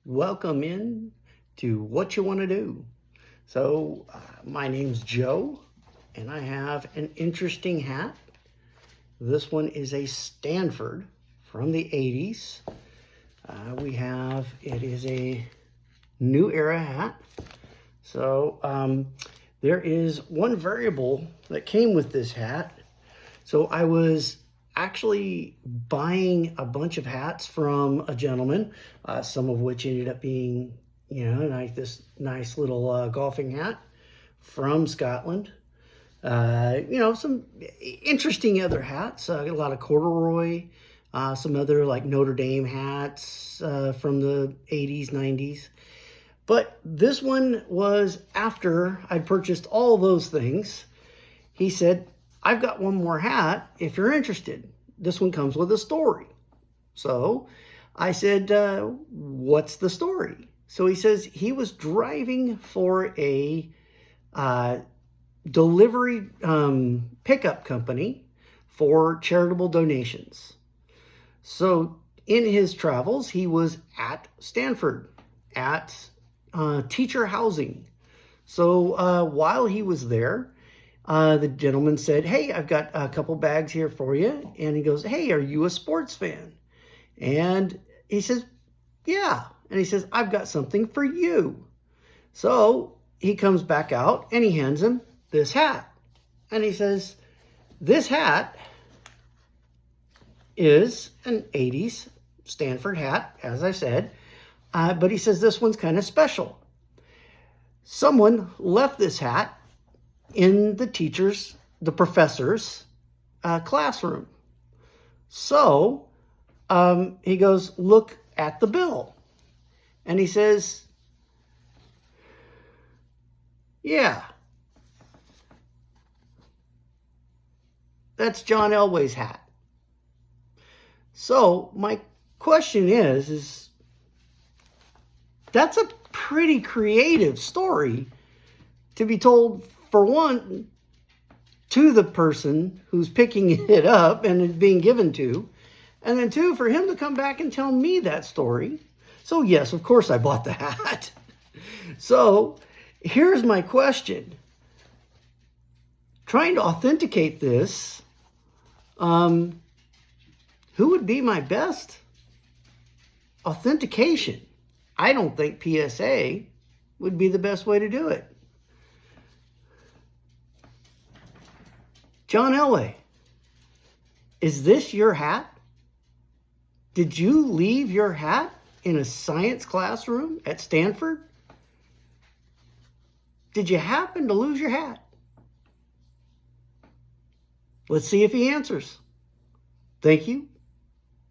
Welcome in to What You Want to Do. So, my name's Joe, and I have an interesting hat. This one is a Stanford from the 80s. It is a new era hat. So, there is one variable that came with this hat. So, I was actually buying a bunch of hats from a gentleman, some of which ended up being, like this nice little golfing hat from Scotland. Some interesting other hats, a lot of corduroy, some other like Notre Dame hats from the 80s, 90s. But this one was after I'd purchased all those things. He said, I've got one more hat if you're interested. This one comes with a story. So I said, what's the story? So he says he was driving for a delivery pickup company for charitable donations. So in his travels, he was at Stanford at teacher housing. So while he was there, the gentleman said, hey, I've got a couple bags here for you. And he goes, hey, are you a sports fan? And he says, yeah. And he says, I've got something for you. So he comes back out and he hands him this hat. And he says, this hat is an 80s Stanford hat, as I said. But he says, this one's kind of special. Someone left this hat in the professor's classroom. So he goes, look at the bill. And he says, yeah, that's John Elway's hat. So my question is that's a pretty creative story to be told, for one, to the person who's picking it up and it's being given to, and then two, for him to come back and tell me that story. So yes, of course I bought the hat. So here's my question. Trying to authenticate this, who would be my best authentication? I don't think PSA would be the best way to do it. John Elway, is this your hat? Did you leave your hat in a science classroom at Stanford? Did you happen to lose your hat? Let's see if he answers. Thank you.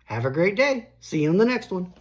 Have a great day. See you on the next one.